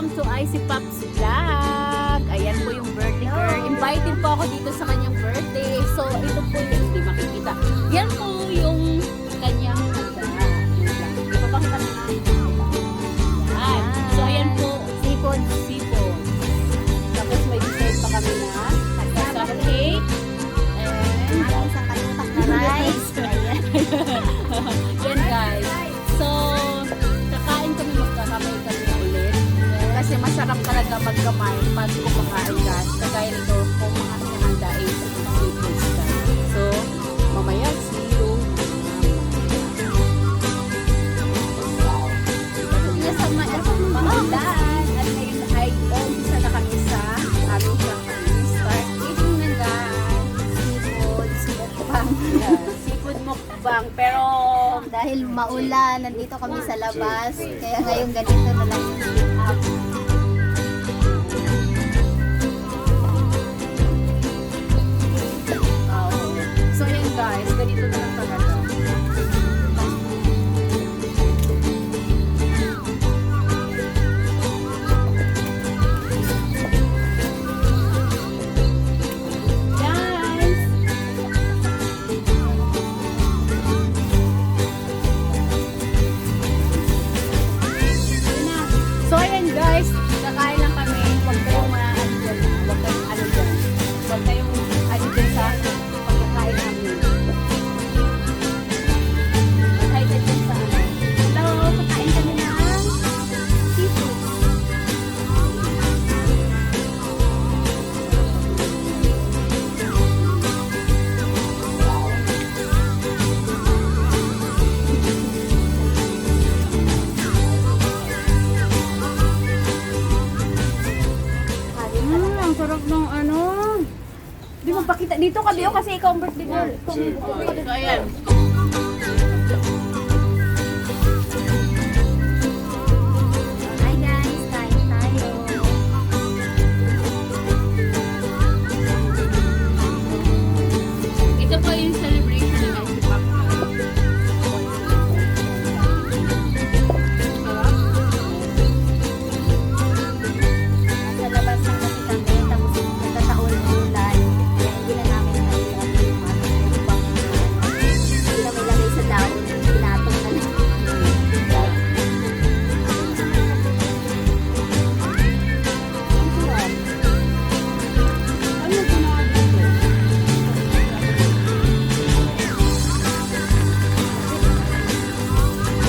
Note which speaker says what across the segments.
Speaker 1: welcome to Icy Pops Vlog. Ayan po yung birthday girl. Invited po ako dito sa kanyang birthday. So, ito po yung hindi makikita. Yan po yung kanyang handa. Ipapakita na natin. Yan. So, ayan po. Sipon. Sipon. Tapos may dessert pa kami na. Kasama cake. And
Speaker 2: Isang katutak na rice.
Speaker 1: yan guys. So, kakain kami, magkakamay kami ulit. Kasi masarap talaga magkamay pag kumakain ka. Kagaya nito, kung mga hinahanda ay seafoods ka. So, mamaya, see you. Nasa Mahalan. At ngayon ay umpisa na kami sa aming kakain. Start eating na guys.
Speaker 2: Seafood mukbang.
Speaker 1: Seafood mukbang. Pero,
Speaker 2: Dahil maulan, nandito kami sa labas. Kaya ngayon ganito na lang yung setup.
Speaker 1: so yun guys, ganito na lang talaga. Guys! Yun na. So ayan guys, kakain lang kami. Huwag kayong ano dyan. Huwag kayong ano dyan. Huwag kayong ano dyan sa pagkakain namin. Excited dyan sa ano. Hello, kakain kami ng seafood. Ang sarap ng ano. Di mo pakita. Dito ka, Bio, kasi ikaw ang birthday girl. Ayan.
Speaker 2: Hi guys, kain tayo.
Speaker 1: Ito po yung celebration ng Icy Pop.
Speaker 2: Nasa labas lang kasi kami, tapos nagkataon ng ulan. Kaya hindi na namin nalilap yung ano, mukbang na hindi na may lagay sa daon. Pinatong na lang.
Speaker 1: Ano yung ginawa dito?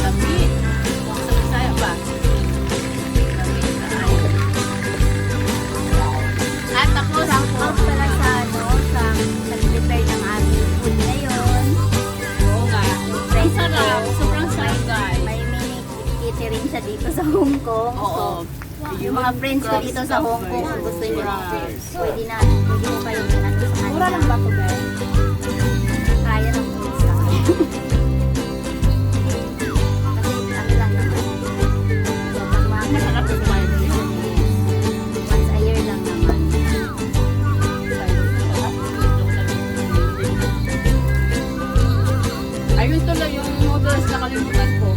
Speaker 1: Lamig. Sa Bisaya ba? Lamig na ay. At tapos,
Speaker 2: Out pala sa ano, sa nag-prepare ng aming food ngayon.
Speaker 1: oo nga. Ang sarap. Sobrang sarap guys.
Speaker 2: May mini catering siya dito sa Hong Kong.
Speaker 1: Oo.
Speaker 2: So, yung mga friends ko dito sa Hong Kong, kung gusto nyo, pwede mo kayo ano sa
Speaker 1: Mura lang ba ito guys?
Speaker 2: Kaya ng pizza. Kasi ano lang naman. Sobrang mahal.
Speaker 1: Masarap sa kumain ko yun.
Speaker 2: Once a year lang naman.
Speaker 1: Ayun tuloy yung noodles na kalimutan ko.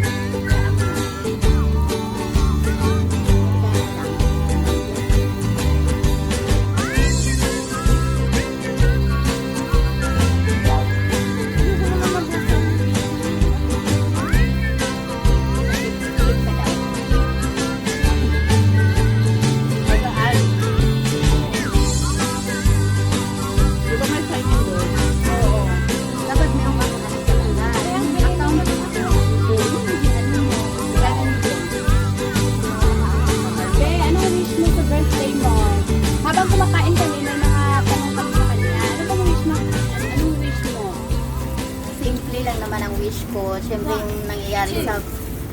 Speaker 1: Magaan. Di ba may Chinese doon? Oo.
Speaker 2: Dapat meron ako kasi sa landas. Account
Speaker 1: Anong wish mo sa birthday mo? Habang kumakain kami, may mga tanong kami sa kanya. Ano bang wish mo? Anong wish mo?
Speaker 2: simple lang naman ang wish ko. Siyempre yung nangyayari sa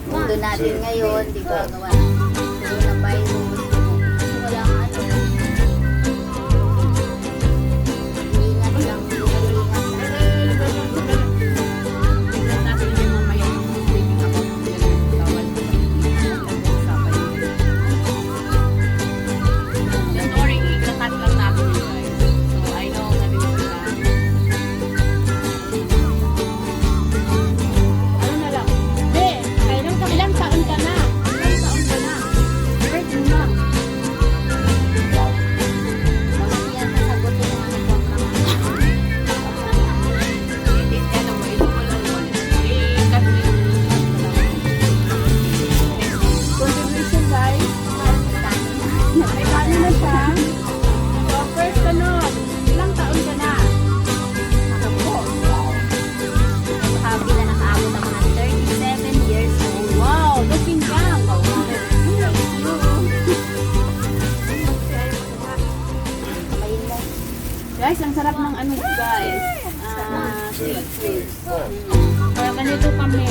Speaker 2: mundo natin ngayon, di ba? Gawa ng coronavirus. Wala nga ano. Ingat lang. Ingat lang.
Speaker 1: Tingnan natin yung mamaya yung speaking about bawal ko nag-usapan yun. Don't worry, ikakat lang natin yun guys. So I know na din sila. Ano na lang? Be, ilang taon ka na? Ilang taon ka na? Guys, ang sarap ng ano guys. Seafood. Kaya ganito kami.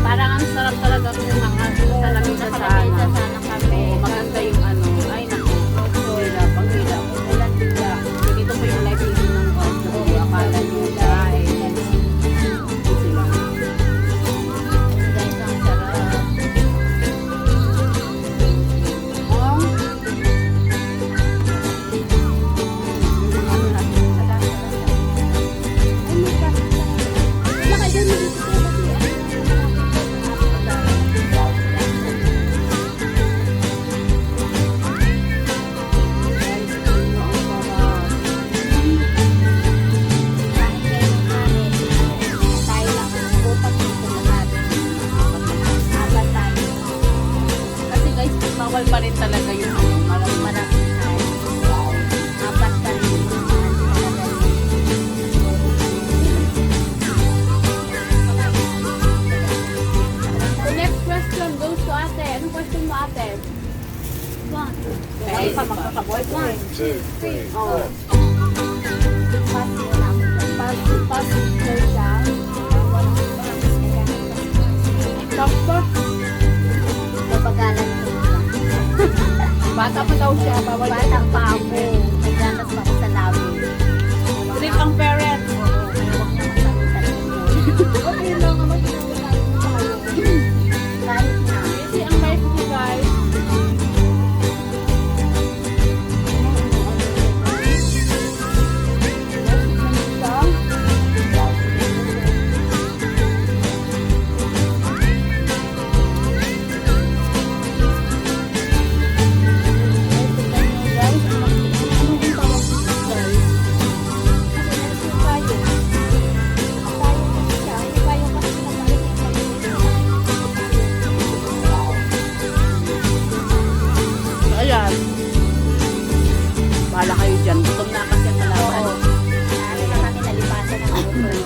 Speaker 1: Parang ang sarap talaga kung nakasalamin sa sana.
Speaker 2: kami.
Speaker 1: Maganda yung ano. Ay, naku. Hirap. Ang hirap. Kailan bigla. Dito po yung life living ng boss. Oo, akala nyo guys. Easy lang.
Speaker 2: Guys, ang sarap.
Speaker 1: Oh. Kasi guys, bawal pa rin talaga yung ano, marami. The next question goes to ate. Anong question mo ate? Kaya pa magkakaboyfriend.
Speaker 3: 1, 2, 3, 4.
Speaker 1: Oh. Pass daw siya. Sakto. Bata pa daw siya. Bawal
Speaker 2: Bata pa ako. May gatas pa ako sa labi.
Speaker 1: Trip ang parents.
Speaker 2: Huwag niya magsalita.
Speaker 1: Okay lang naman.
Speaker 2: Kahit na.
Speaker 1: Kasi ang life niyo guys. Ayan. Bahala kayo dyan. Gutom na kasi ang kalaban.
Speaker 2: Ano na kami nalipasan ng ulan.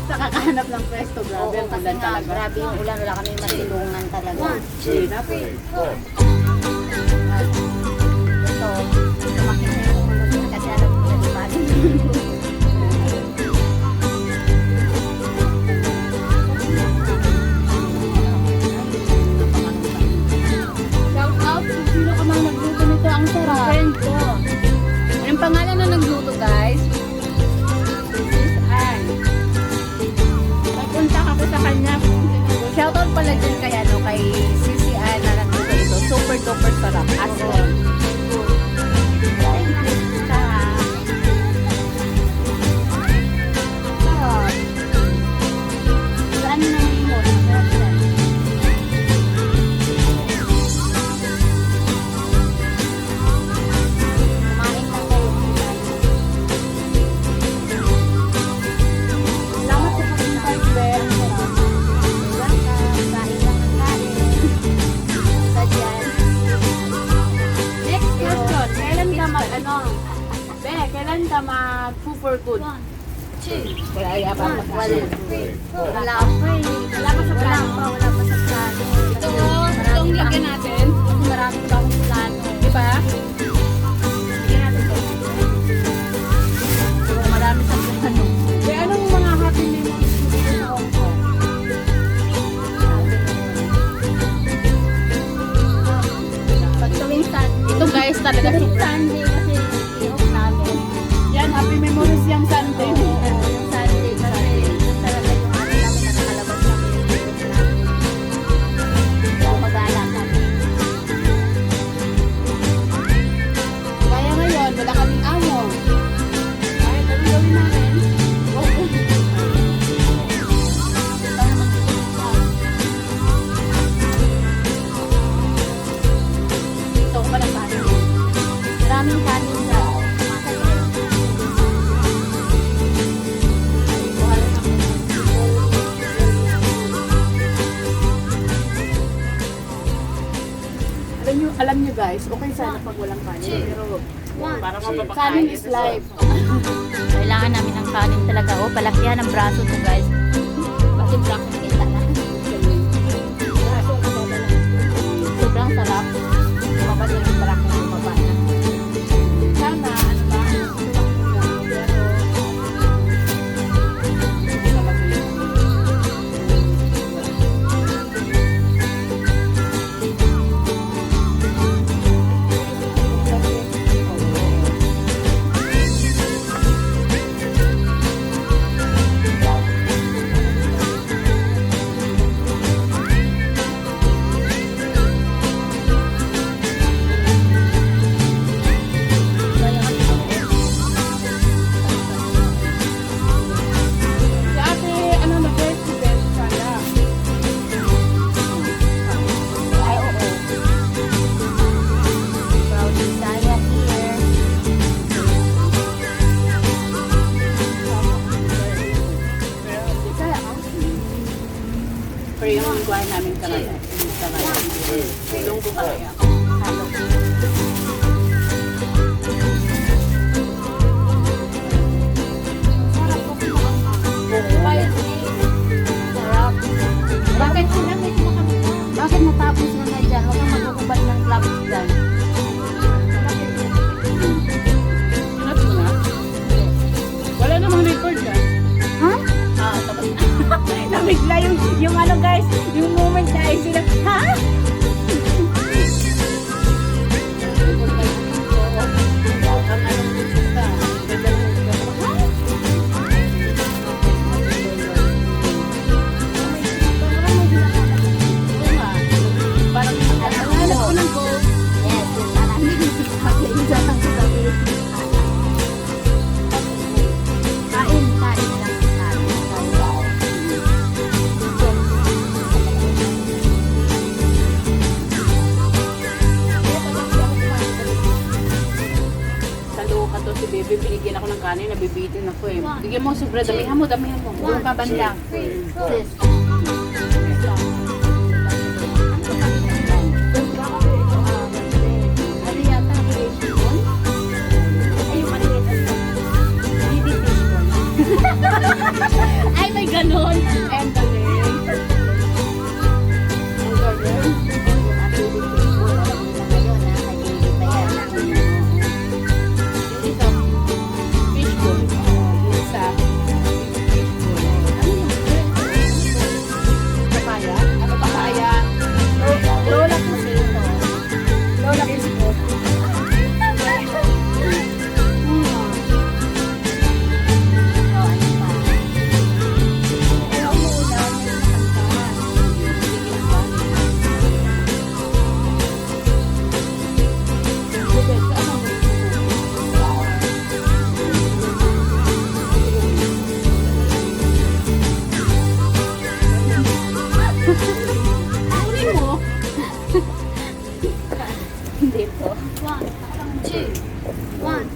Speaker 1: Nakakahanap ng pwesto. Grabe,
Speaker 2: Oo,
Speaker 1: ang
Speaker 2: kasi
Speaker 1: ulan
Speaker 2: nga,
Speaker 1: talaga.
Speaker 2: grabe yung ulan. Wala kami matilungan talaga.
Speaker 3: 2, 3, 4.
Speaker 2: Ito, sumakit na yung ulo niya kasi alam ko nalipasan.
Speaker 1: Shout out kung sino ka mang nagluto nito. Ang sarap.
Speaker 2: Friend ko.
Speaker 1: Yung pangalan na nagluto guys, is Ann. Nagpunta ako sa kanya. Shout out pala dyan kay, ano, kay Sisi Ann na nagluto ito. Super duper sarap. As in. Sarap.
Speaker 2: Saan na yung mo? Sarap yan. Kumain lang kayo.
Speaker 1: Salamat sa pag-invite, Ben.
Speaker 2: Welcome. Kain lang ng kain. Basta dyan.
Speaker 1: Next question. Kailan ka ano? Be, kailan ka mag-for good?
Speaker 2: 2,
Speaker 1: Wala ay apa
Speaker 2: Wala.
Speaker 3: 3, 4.
Speaker 2: Wala pa eh.
Speaker 1: Wala pa sa plano.
Speaker 2: Wala pa sa plano.
Speaker 1: Itong lagyan natin.
Speaker 2: Marami pa akong plano.
Speaker 1: Di ba? Lagyan natin ito.
Speaker 2: Marami sa plano.
Speaker 1: Be, anong mga happy memories mo dito sa Hong Kong?
Speaker 2: Pag tuwing Sunday.
Speaker 1: Ito guys, talaga
Speaker 2: Tuwing
Speaker 1: super.
Speaker 2: Sunday kasi i-off namin.
Speaker 1: Yan, happy memories yung Sunday.
Speaker 2: Yung Sunday kasi yun talaga yung ano namin nakakalabas namin yung i-off namin. So mag-ala kami.
Speaker 1: Kaya ngayon, wala kaming amo. Kahit anong gawin namin, go.
Speaker 2: Ito na mag-iisa.
Speaker 1: Ito ko pala sa akin.
Speaker 2: Maraming kanin na.
Speaker 1: Alam nyo guys, okay sana pag walang kanin. Pero para mapapakain.
Speaker 2: Kanin is life. Kailangan namin ng kanin talaga. Oh, palakihan ang braso to guys. Kasi braso kita na. Sobrang sarap.
Speaker 1: Lumabas na yung parang bumaba na. Sana, ano ba? Pero papaya.
Speaker 2: Halo. Sarap po kumakain.
Speaker 1: Bayad
Speaker 2: Sarap. Bakit sila may kumakain? Bakit natapos mo na dyan? Huwag kang magkukubad ng club dyan.
Speaker 1: Sinat mo na? Wala namang record dyan.
Speaker 2: Ha?
Speaker 1: Ah, tapos na.
Speaker 2: Nabigla yung ano guys, yung moment na sila, ha?
Speaker 1: Ang anong gusto ka? Ganda ng gusto ka? Oo nga. Parang hanap ko ng go.
Speaker 2: Yes, yun lang. Mag-iisa lang sa sabi. Kain lang.
Speaker 1: Sa luka to si Bebe, binigyan ako ng kanin, nabibitin ako eh. Bigyan mo sobra, damihan mo. Doon ka banda.
Speaker 2: Sis. Ano yata, creation ball? Ay, yung maliit ano? Baby fish ball.
Speaker 1: Ay, may ganon. And galing. Ang galing. Yung isa, fishball. Yung isa, fishball. Ano yun? Papaya? Ano papaya?
Speaker 2: Lola Pusito. Lola Pusito. Oh, ano pa? Ayaw mo ulan, may nakanta.
Speaker 1: Kunin mo.
Speaker 2: Hindi po.
Speaker 3: 1,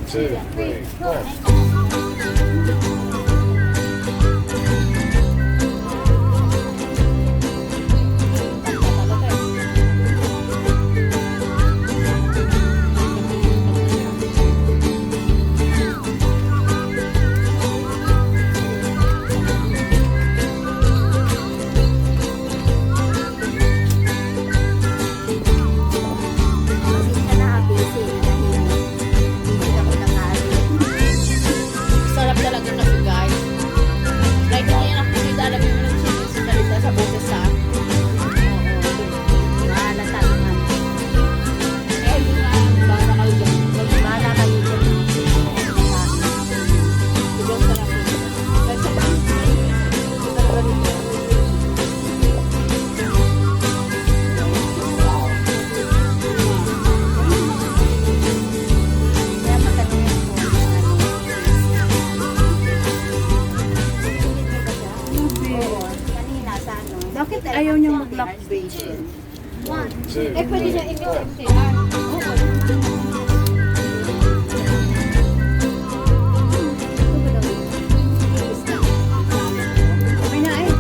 Speaker 3: 2, 3, 4.
Speaker 2: Pasensya na, busy. Hindi ako nakain.
Speaker 1: Sarap talaga kasi guys. Like, hindi yan ako hindi alam yung nag-chill sa salita sa boses ha.
Speaker 2: Mahalata naman.
Speaker 1: Eh, hindi nga, baka kayo dyan.
Speaker 2: Bahala kayo dyan.
Speaker 1: Sobrang sarap yun. Kahit sa bang, talaga nito.
Speaker 2: Kaya maganda yung phone. Oo. Kanina sa ano.
Speaker 1: Bakit ayaw niyang mag-lock base?
Speaker 3: 2,
Speaker 1: Eh, pwede niya
Speaker 3: 4.
Speaker 1: imit-imitihan. Okay na, eh.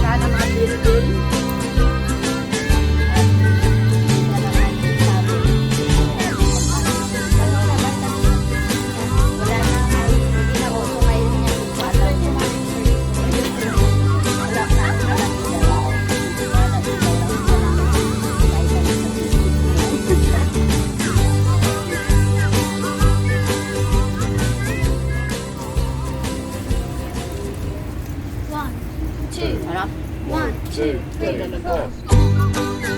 Speaker 2: Sana mga bil-bil. Wala na, hindi na uso ngayon yan. Wala na. Wala na.
Speaker 1: Sarap.
Speaker 3: 2, 3, 4.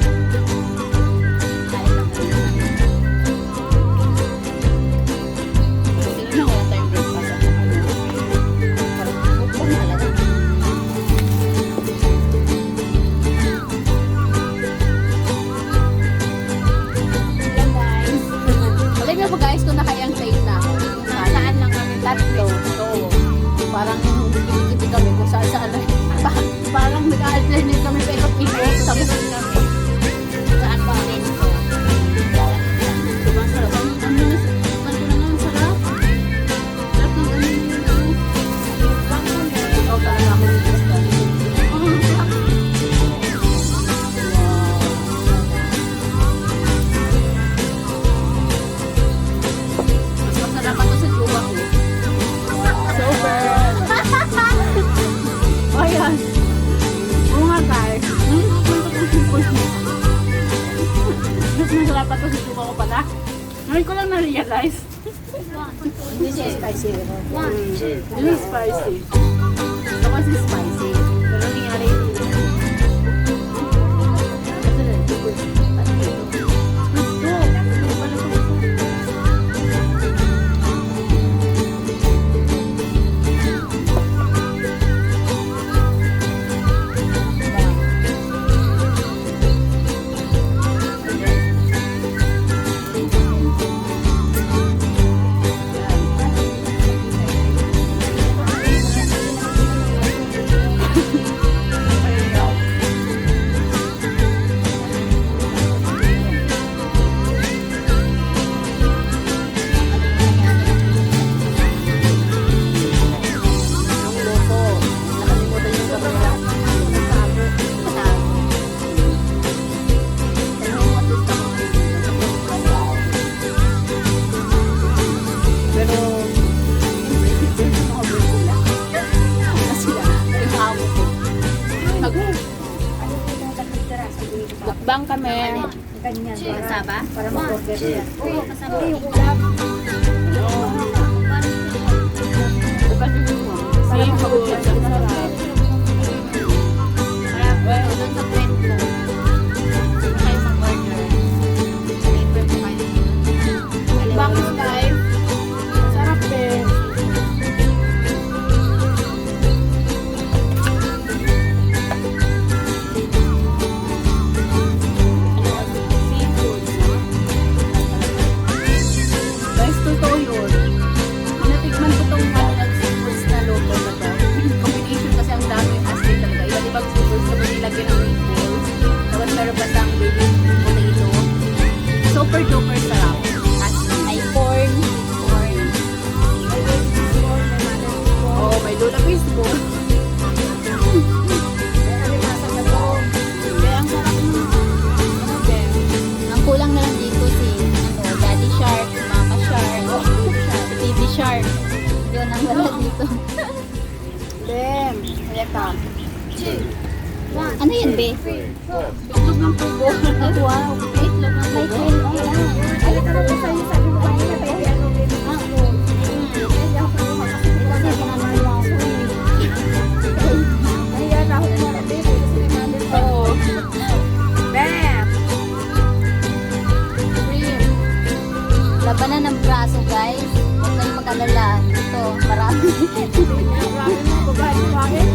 Speaker 1: Sino na wala tayong breakfast? Parang bukbang talaga.
Speaker 2: Yan guys.
Speaker 1: kayang tape na ako. Saan lang kami? Tatlo. Oo. Parang kinikiti kami kung saan saan na. Parang nag-alternate kami sa ikot-ikot. Tapos kami. Saan ba? Diba, sarap. Ang sarap ng sarap. Sarap ng ano yun. Ikaw talaga ako ng gusto. Sarap. Mas masarap ako sa jowa ko. Super! Ayan. Oo nga guys. Mas masarap pa ito sa jowa ko pala. Ngayon ko lang na-realize.
Speaker 2: Hindi siya spicy.
Speaker 1: Really spicy. Ito kasi spicy. Pero nangyari Bang kami.
Speaker 2: Ganyan.
Speaker 1: Kasama?
Speaker 2: Para mag-order siya. Oo, kasama yung ulam.
Speaker 1: Seafood. Masarap.
Speaker 2: Well, doon sa friend ko. Kayo sa burger. Neighbor ko kayo.
Speaker 1: Bang life. Masarap din. Guys, totoo yun. Natikman ko tong seafoods na logo na to. Combination kasi ang dami asin talaga. Iba't ibang seafoods na nilagyan ng meatballs. Tapos meron pa siyang baby potato. Super duper sarap. Asin.
Speaker 2: May corn. Corn. May baby corn. May mother corn.
Speaker 1: Oo, may lola fishball.
Speaker 2: May alimasa na to.
Speaker 1: Kaya ang sarap ng ano din.
Speaker 2: Ang kulang na lang dito si Daddy Shark, Mama Shark, Baby Shark. Yun ang wala dito.
Speaker 1: Then, halika.
Speaker 2: Ano yun, be?
Speaker 1: Itlog ng tubo.
Speaker 2: Ay, wow. Itlog ng may quail. Ay, ito na sa'yo. Sabi mo kanina, baby, ano, baby? Ako. Kasi ako kumuha kasi kasi pinamahal ako eh. Kaya na ako kumuha, baby, kasi may mother ko.
Speaker 1: Oo. Bam! Cream.
Speaker 2: Labanan ng braso, guys. Huwag kayong mag-alala. Ito, marami.
Speaker 1: Marami mga babae, bakit?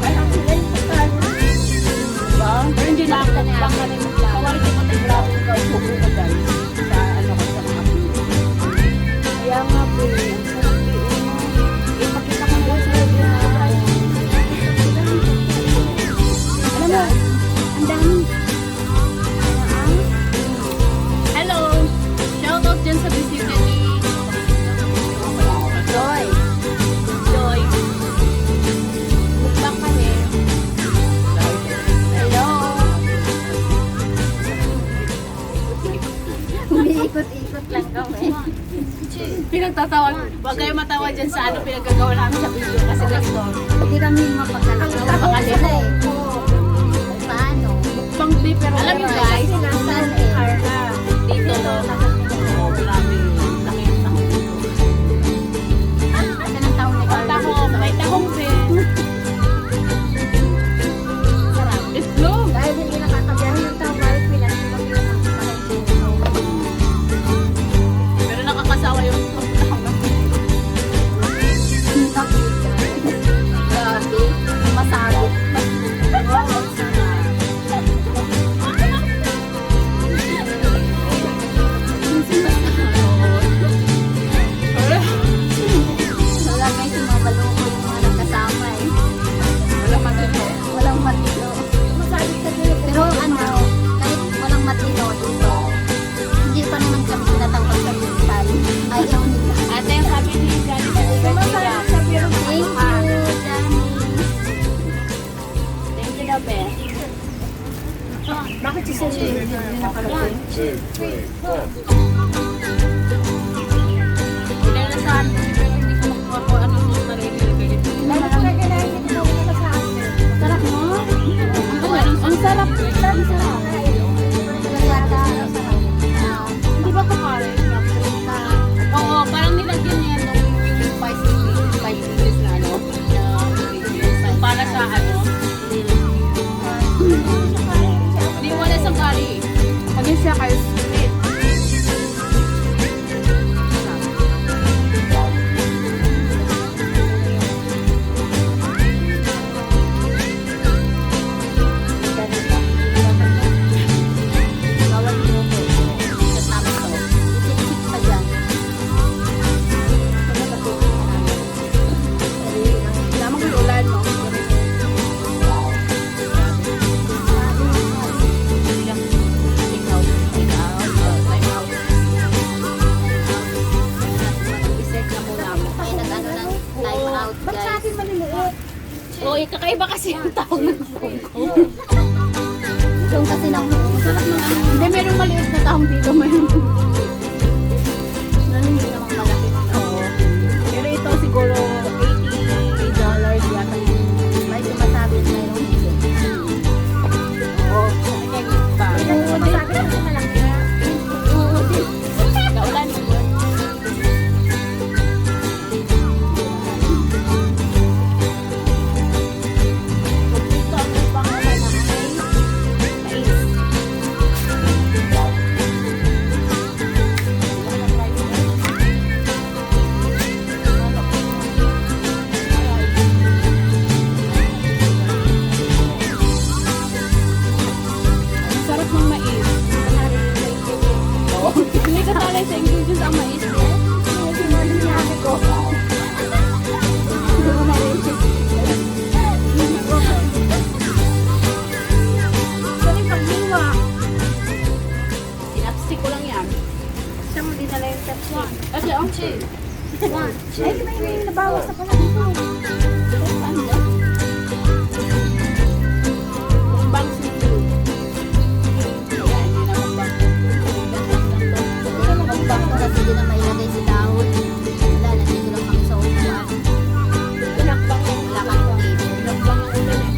Speaker 2: Parang sila yung pagkano.
Speaker 1: Diba? Pero hindi na ako lang ka rin maglang. Kawali ko pati grabe yung kausubo ko dahil sa ano ko sa mga video. Kaya nga po eh. Ang sarap eh. Ipakita ko doon sa video na
Speaker 2: Alam mo, ang dami.
Speaker 1: hello! Shoutout dyan sa bisita ni
Speaker 2: Joy.
Speaker 1: Joy. Mukbang kami.
Speaker 2: Hello. Umiikot-ikot lang kami.
Speaker 1: Pinagtatawa. Huwag kayo matawa dyan sa ano pinagkagawa namin sa video kasi gusto.
Speaker 2: Hindi kami mapagkakagawa.
Speaker 1: Mapagkakagawa.
Speaker 2: Sila eh. Paano?
Speaker 1: Mukbang di pero alam niyo guys,
Speaker 2: Saan eh?
Speaker 1: dito. Oo, grabe. Laki yung taho dito.
Speaker 2: Saan ang taon ni Carlo?
Speaker 1: Tahong, may tahong din.
Speaker 2: Sarap.
Speaker 1: Itlog.
Speaker 2: Dahil hindi nakakabiyahe yung tao, balik Pilas, hindi kami nakakabiyahe.
Speaker 1: Pero nakakasawa yung tahong.
Speaker 2: Grabe. Masabot.
Speaker 3: three, four.
Speaker 1: Inalasahan ko si pero hindi ko makuha ko ano yung nalilagay dito. Sarap mo? Ang sarap. Ang sarap. Hindi ba kumarin? Oo, parang nilagyan niya yung spicy pieces na ano. Na para sa ano. Hindi wala sa curry. Pag yung siya kayo split. Lamang yung ulan, no? Oo, kakaiba kasi yung tawag ng phone ko.
Speaker 2: Yung kasi nang
Speaker 1: Masarap ng ano. Hindi, merong maliit na tahong dito. Mayroong
Speaker 2: hindi naman malaki.
Speaker 1: Oo. Pero ito siguro $80 yata yung
Speaker 2: May sumasabi na mayroon dito.
Speaker 1: oo. Kaya pa.
Speaker 2: May sumasabi na kasi malaki na.
Speaker 1: Kaulan mo yun. Ito ang pangalan na mais. Ang sarap ng mais. Oo. Hindi ka talay sa ingredients ang mais.
Speaker 2: Sinabi ko.
Speaker 1: Hindi ko ma-reach. Sorry, pag-iwa. Sinapsik ko lang yan.
Speaker 2: Siya mo dinala yung Pepsi.
Speaker 1: Kasi ang cheese.
Speaker 2: One. Ay, may nabawas sa pala dito.
Speaker 1: Mukbang seafood. Ayan, hindi na mukbang.
Speaker 2: Hindi naman ang bangko kasi di na mailagay sa dahon. Wala, nandito lang kami sa upuan.
Speaker 1: Pinakbang yung
Speaker 2: Wala kang table.
Speaker 1: pinakbang ang ulan eh.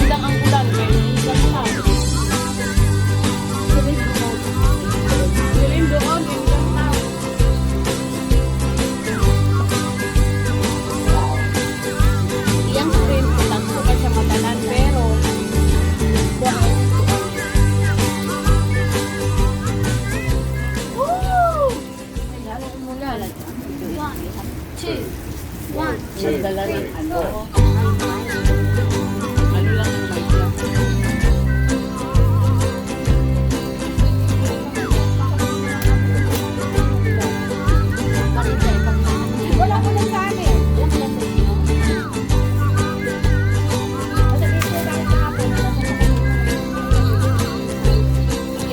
Speaker 1: Lang ang ulan kaya naiiwan sa Dilim doon, yung tao. Iyang screen ko lang ko siya matanan pero wow. Woo! Lalo umulan.
Speaker 2: One.
Speaker 1: Two.
Speaker 2: One.
Speaker 1: Nagdala ng ano. Ano lang ang mic lang.
Speaker 2: Bakit tayo pag
Speaker 1: Wala ko ng kanin.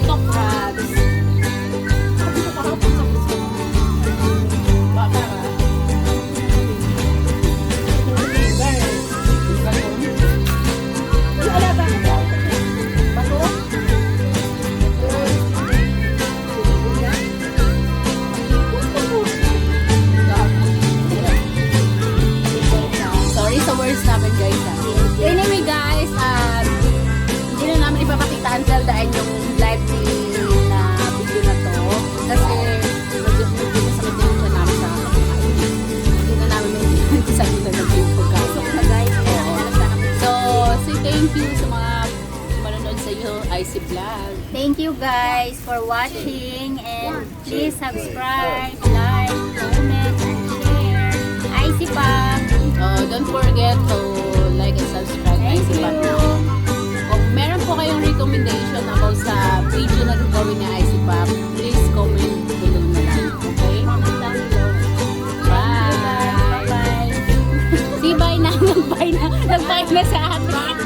Speaker 1: Ito crabs. Baka sorry sa words namin guys. Anyway guys, hindi na namin ipapakita until the end yung live na video na to. Kasi medyo masakit yung siya namin sa pagkain. Hindi na namin may sabitan na yung pagkain.
Speaker 2: na guys, kaya alam sana mo.
Speaker 1: So, say thank you sa mga manonood sa iyo, IC Vlog.
Speaker 2: Thank you guys for watching and please subscribe, like, comment, and share. IC Pop!
Speaker 1: Don't forget to like and subscribe
Speaker 2: Thank
Speaker 1: IC Vlog
Speaker 2: you.
Speaker 1: now. Kung meron po kayong recommendation about sa video na gagawin ni IC Pop, please comment below na lang. Okay?
Speaker 2: Comment down below.
Speaker 1: Bye!
Speaker 2: Bye-bye.
Speaker 1: Sampay na sa atin.